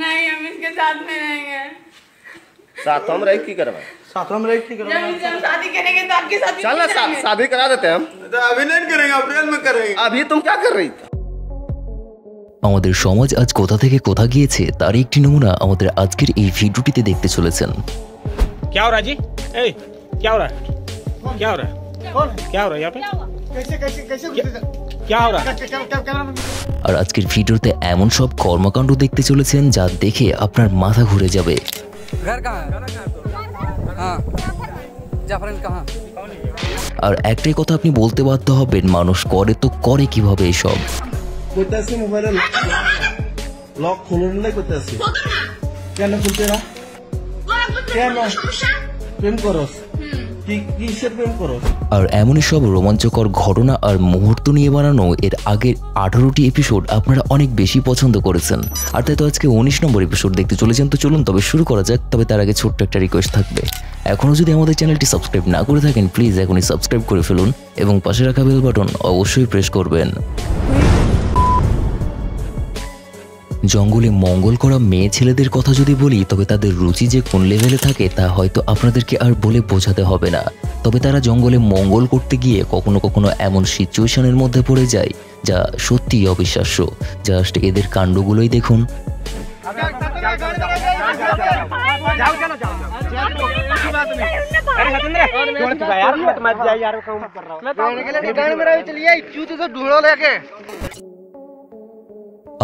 नहीं हम इसके साथ में रहेंगे। साथ हम रह की करवा जब शादी करेंगे तो आपके साथ चल ना शादी करा देते हैं हम। अभी नहीं करेंगे, अप्रैल में करेंगे। अभी तुम क्या कर रही थी? আমাদের সমাজ আজ কোথা থেকে কোথা গিয়েছে তার একটি নমুনা আমাদের আজকের এই ভিডিওটিতে দেখতে চলেছেন। क्या हो रहा है जी? ए, क्या हो रहा है? क्या हो रहा है? क्या हो रहा है यहाँ पे? क्या हो रहा है? আর আজকের ভিডিওতে এমন সব কর্মকাণ্ড দেখতে চলেছেন যা দেখে আপনার মাথা ঘুরে যাবে। আর একটাই কথা আপনি বলতে বাধ্য হবেন, মানুষ করে তো করে কিভাবে এসব। কইতাছি মোবাইলে লক খুলুন না, কইতাছি কেন খুলতে না? কেন প্রেম করস? কি কিসের প্রেম করস? আর এমনই সব রোমাঞ্চকর ঘটনা আর মুহূর্ত নিয়ে বানানো এর আগের 18টি এপিসোড আপনারা অনেক বেশি পছন্দ করেছেন, আর তাই তো আজকে 19 নম্বর এপিসোড দেখতে চলেছেন। তো চলুন তবে শুরু করা যাক। তবে তার আগে ছোট্ট একটা রিকোয়েস্ট থাকবে, এখনও যদি আমাদের চ্যানেলটি সাবস্ক্রাইব না করে থাকেন প্লিজ এখনই সাবস্ক্রাইব করে ফেলুন এবং পাশে রাখা বেল বাটন অবশ্যই প্রেস করবেন। জঙ্গলে মঙ্গল করা মেয়ে ছেলেদের কথা যদি বলি তবে তাদের রুচি যে কোন লেভেলে থাকে তা হয়তো আপনাদেরকে আর বলে বোঝাতে হবে না। তবে তারা জঙ্গলে মঙ্গল করতে গিয়ে কখনো কখনো এমন সিচুয়েশনের মধ্যে পড়ে যায় যা সত্যিই অবিশ্বাস্য। জাস্ট এদের কাণ্ডগুলোই দেখুন।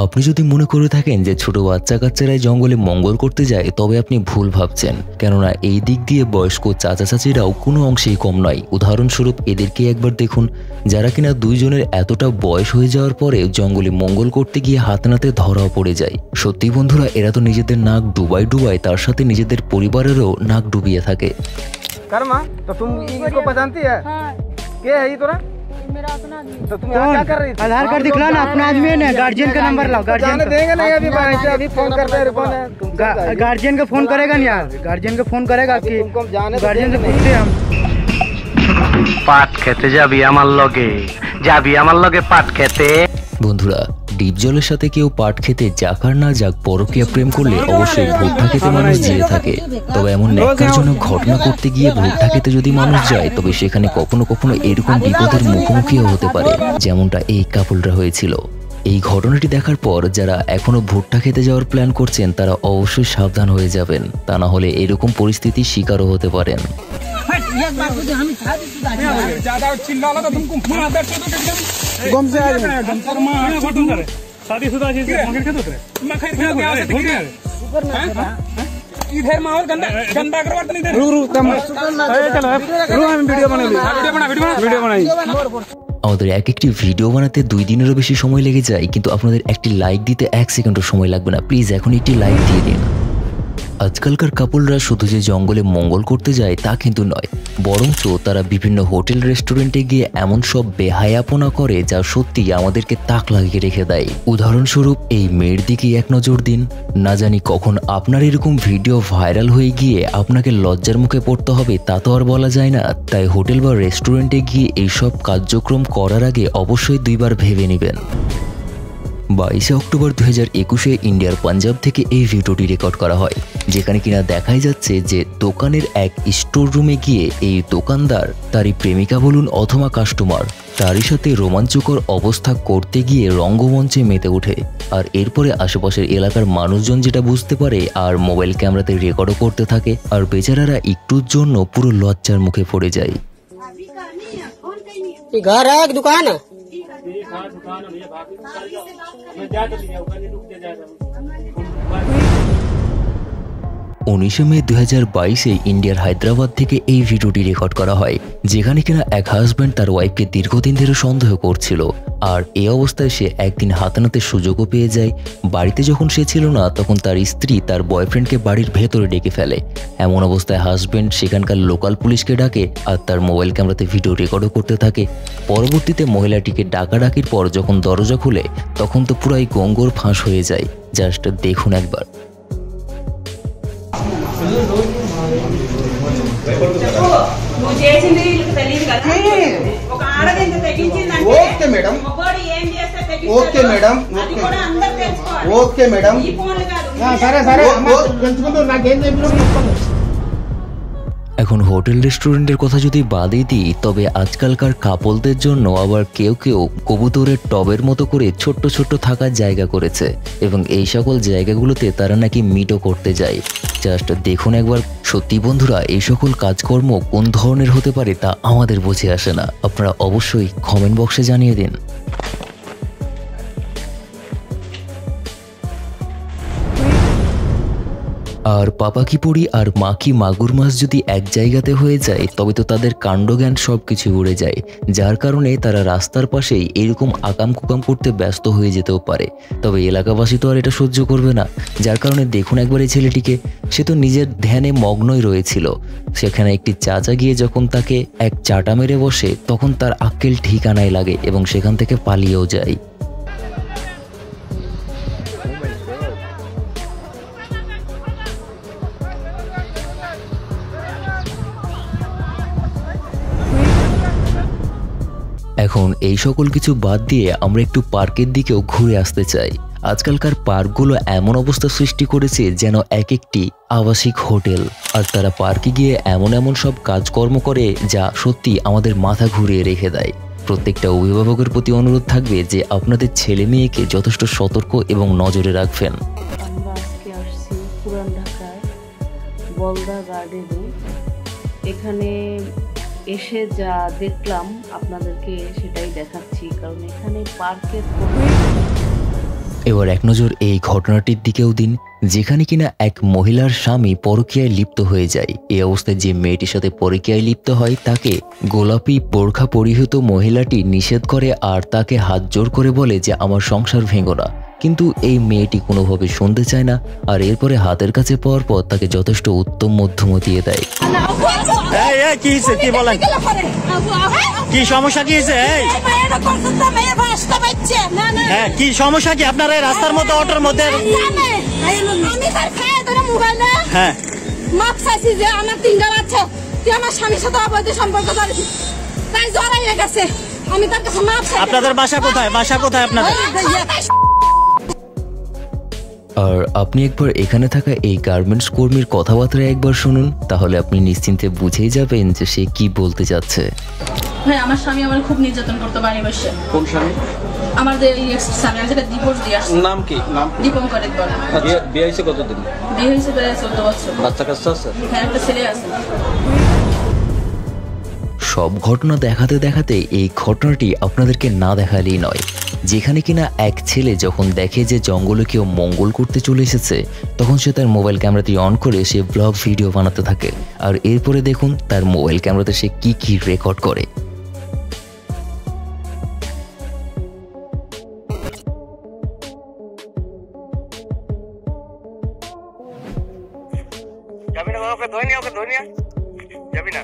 আপনি যদি মনে করে থাকেন যে ছোট বাচ্চা কাচ্চারাই জঙ্গলে মঙ্গল করতে যায় তবে আপনি ভুল ভাবছেন, কেননা এই দিক দিয়ে বয়স্ক চাচা চাচিরাও কোনো অংশেই কম নয়। উদাহরণস্বরূপ এদেরকে একবার দেখুন, যারা কিনা দুইজনের এতটা বয়স হয়ে যাওয়ার পরে জঙ্গলে মঙ্গল করতে গিয়ে হাতে নাতে ধরাও পড়ে যায়। সত্যি বন্ধুরা, এরা তো নিজেদের নাক ডুবাই তার সাথে নিজেদের পরিবারেরও নাক ডুবিয়ে থাকে। कर्मा तो तुम इनको पहचानती है? क्या है ये तोरा? मेरा अपना आदमी। तो तुम यहाँ क्या कर रही थी? आधार कार्ड दिखला ना, अपना आदमी है ना, गार्जियन का नंबर लाओ। गार्जियन देंगे नहीं अभी, अभी फोन करते हैं। गार्जियन का फोन करेगा नहीं यार, गार्जियन का फोन करेगा कि तुमको जाने गार्जियन से पूछते हम। পাট খেতে যাবি আমার লগে পাট খেতে। বন্ধুরা, ডিপ জলের সাথে কেউ পাট খেতে যাক আর না যাক, পরকীয়া প্রেম করলে অবশ্যই ভুট্টা খেতে মানুষ যেয়ে থাকে। তবে এমন ন্যাক্কারজনক ঘটনা করতে গিয়ে ভুট্টা খেতে যদি মানুষ যায় তবে সেখানে কখনো কখনো এরকম বিপদের মুখোমুখিও হতে পারে, যেমনটা এই কাপলরা হয়েছিল। এই ঘটনাটি দেখার পর যারা এখনো ভুট্টা খেতে যাওয়ার প্ল্যান করছেন তারা অবশ্যই সাবধান হয়ে যাবেন, তা না হলে এরকম পরিস্থিতির শিকারও হতে পারেন। আমাদের এক একটি ভিডিও বানাতে 2 দিনেরও বেশি সময় লেগে যায়, কিন্তু আপনাদের একটি লাইক দিতে 1 সেকেন্ডও সময় লাগবে না। প্লিজ এখন একটি লাইক দিয়ে দিন। আজকালকার কাপলরা শুধু যে জঙ্গলে মঙ্গল করতে যায় তা কিন্তু নয়, বরঞ্চ তারা বিভিন্ন হোটেল রেস্টুরেন্টে গিয়ে এমন সব বেহায়াপনা করে যা সত্যি আমাদেরকে তাক লাগিয়ে রেখে দেয়। উদাহরণস্বরূপ এই মেয়ের দিকে এক নজর দিন। না জানি কখন আপনার এরকম ভিডিও ভাইরাল হয়ে গিয়ে আপনাকে লজ্জার মুখে পড়তে হবে তা তো আর বলা যায় না। তাই হোটেল বা রেস্টুরেন্টে গিয়ে এইসব কার্যক্রম করার আগে অবশ্যই 2 বার ভেবে নেবেন। 22 অক্টোবর 2021 ইন্ডিয়ার পাঞ্জাব থেকে এই ভিডিওটি রেকর্ড করা হয়, যেখানে কিনা দেখাই যাচ্ছে যে দোকানের এক স্টোর রুমে গিয়ে এই দোকানদার তারই প্রেমিকা বলুন অথবা কাস্টমার তারই সাথে রোমাঞ্চকর অবস্থা করতে গিয়ে রঙ্গমঞ্চে মেতে ওঠে। আর এরপরে আশেপাশের এলাকার মানুষজন যেটা বুঝতে পারে আর মোবাইল ক্যামেরাতে রেকর্ডও করতে থাকে, আর বেচারারা একটুর জন্য পুরো লজ্জার মুখে পড়ে যায়। घर है कि दुकान है? 19 মে 2022 ইন্ডিয়ার হায়দ্রাবাদ থেকে এই ভিডিওটি রেকর্ড করা হয়, যেখানে কিনা এক হাজব্যান্ড তার ওয়াইফকে দীর্ঘদিন ধরে সন্দেহ করছিল। আর এই অবস্থায় সে একদিন হাতে সুযোগও পেয়ে যায়। বাড়িতে যখন সে ছিল না তখন তার স্ত্রী তার বয়ফ্রেন্ডকে বাড়ির ভেতরে ডেকে ফেলে। এমন অবস্থায় হাজব্যান্ড সেখানকার লোকাল পুলিশকে ডাকে আর তার মোবাইল ক্যামেরাতে ভিডিও রেকর্ডও করতে থাকে। পরবর্তীতে মহিলাটিকে ডাকাডাকির পর যখন দরজা খুলে তখন তো পুরাই গঙ্গোর ফাঁস হয়ে যায়। জাস্ট দেখুন একবার। ఓకే మేడం ఓకే మేడం এখন হোটেল রেস্টুরেন্টের কথা যদি বাদই দিই, তবে আজকালকার কাপলদের জন্য আবার কেউ কেউ কবুতরের টবের মতো করে ছোট্ট ছোট্ট থাকার জায়গা করেছে এবং এই সকল জায়গাগুলোতে তারা নাকি মিটও করতে যায়। জাস্ট দেখুন একবার। সত্যি বন্ধুরা, এই সকল কাজকর্ম কোন ধরনের হতে পারে তা আমাদের বুঝে আসে না। আপনারা অবশ্যই কমেন্ট বক্সে জানিয়ে দিন। আর পাপা কি পড়ি আর মা কি মাগুর মাছ যদি এক জায়গাতে হয়ে যায়, তবে তো তাদের কাণ্ডজ্ঞান সব কিছু উড়ে যায়, যার কারণে তারা রাস্তার পাশেই এরকম আকাম কুকাম করতে ব্যস্ত হয়ে যেতেও পারে। তবে এলাকাবাসী তো আর এটা সহ্য করবে না, যার কারণে দেখুন একবার এই ছেলেটিকে। সে তো নিজের ধ্যানে মগ্নই রয়েছিল। সেখানে একটি চাচা গিয়ে যখন তাকে এক চাটা মেরে বসে, তখন তার আক্কেল ঠিকানায় লাগে এবং সেখান থেকে পালিয়েও যায়। এখন এই সকল কিছু বাদ দিয়ে আমরা একটু পার্কের দিকেও ঘুরে আসতে চাই। আজকালকার পার্কগুলো এমন অবস্থা সৃষ্টি করেছে যেন এক একটি আবাসিক হোটেল, আর তারা পার্কে গিয়ে এমন এমন সব কাজকর্ম করে যা সত্যি আমাদের মাথা ঘুরিয়ে রেখে দেয়। প্রত্যেকটা অভিভাবকের প্রতি অনুরোধ থাকবে যে আপনাদের ছেলে মেয়েকে যথেষ্ট সতর্ক এবং নজরে রাখবেন। আমরা আজকে আসছি পুরান ঢাকার বলদা গার্ডেনে। এখানে এসে যা দেখলাম আপনাদেরকে সেটাই দেখাচ্ছি, কারণ এখানে পার্কের এবার এক নজর এই ঘটনাটির দিকেও দিন, যেখানে কিনা এক মহিলার স্বামী পরকীয়ায় লিপ্ত হয়ে যায়। এই অবস্থায় যে মেয়েটির সাথে পরকীয়ায় লিপ্ত হয় তাকে গোলাপি বোরখা পরিহিত মহিলাটি নিষেধ করে আর তাকে হাত জোর করে বলে যে আমার সংসার ভেঙো না। কিন্তু এই মেয়েটি কোনোভাবে শুনতে চায় না, আর এরপরে হাতের কাছে পাওয়ার পর তাকে যথেষ্ট উত্তম মধ্যম দিয়ে দেয়। কি সমস্যা কি হয়েছে? কি সমস্যা কি আপনার এই রাস্তার মধ্যে অটোর মধ্যে? হ্যাঁ মাপ চাইছি যে আমার তিনটা বাচ্চা, তুই আমার স্বামীর সাথে অবৈধ সম্পর্ক করেছিস, তাই জড়াই গেছে। আমি তার কাছে মাপ চাই। আপনাদের বাসা কোথায়? বাসা কোথায় আপনাদের? আর আপনি একবার এখানে থাকা এই গার্মেন্টস কর্মীর কথাবার্তা একবার শুনুন, তাহলে আপনি নিশ্চিন্তে বুঝেই যাবেন যে সে কি বলতে যাচ্ছে। ভাই, আমার স্বামী আমার খুব নির্যাতন করতে পারে বসে। কোন স্বামী? আমাদের এই স্বামী যেটা ডিভোর্স দিয়ে আসছে। নাম কি? নাম দীপঙ্করের বলে। বিয়ে হয়েছে কতদিন? বিয়ে হয়েছে প্রায় 14 বছর। বাচ্চা কাচ্চা আছে? হ্যাঁ, একটা ছেলে আছে। সব ঘটনা দেখাতে দেখাতে এই ঘটনাটি আপনাদেরকে না দেখালেই নয়, যেখানে কিনা এক ছেলে যখন দেখে যে জঙ্গলে কেউ মঙ্গল করতে চলে এসেছে, তখন সে তার মোবাইল ক্যামেরাটি অন করে সে ব্লগ ভিডিও বানাতে থাকে। আর এরপরে দেখুন তার মোবাইল ক্যামেরাতে সে কি কি রেকর্ড করে। যাবি না ওকে ধরে যাবি না।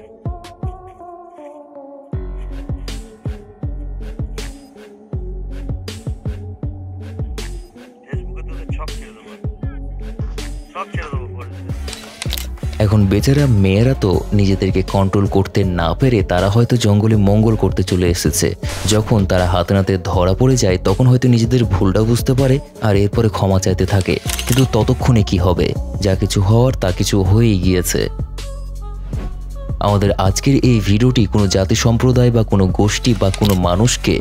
এখন বেচারা মেয়েরা তো নিজেদেরকে কন্ট্রোল করতে না পেরে তারা হয়তো জঙ্গলে মঙ্গল করতে চলে এসেছে। যখন তারা হাতে নাতে ধরা পড়ে যায় তখন হয়তো নিজেদের ভুলটা বুঝতে পারে আর এরপরে ক্ষমা চাইতে থাকে, কিন্তু ততক্ষণে কি হবে? যা কিছু হওয়ার তা কিছু হয়েই গিয়েছে। আমাদের আজকের এই ভিডিওটি কোনো জাতি সম্প্রদায় বা কোনো গোষ্ঠী বা কোনো মানুষকে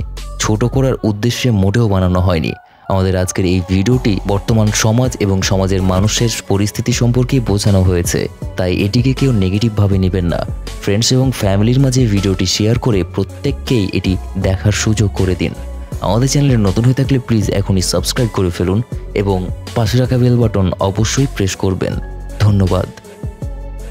ছোট করার উদ্দেশ্যে মোটেও বানানো হয়নি। আমাদের আজকের এই ভিডিওটি বর্তমান সমাজ এবং সমাজের মানুষের পরিস্থিতি সম্পর্কে বোঝানো হয়েছে, তাই এটিকে কেউ নেগেটিভভাবে নেবেন না। ফ্রেন্ডস এবং ফ্যামিলির মাঝে ভিডিওটি শেয়ার করে প্রত্যেককেই এটি দেখার সুযোগ করে দিন। আমাদের চ্যানেলে নতুন হয়ে থাকলে প্লিজ এখনই সাবস্ক্রাইব করে ফেলুন এবং পাশে রাখা বেল বাটন অবশ্যই প্রেস করবেন। ধন্যবাদ।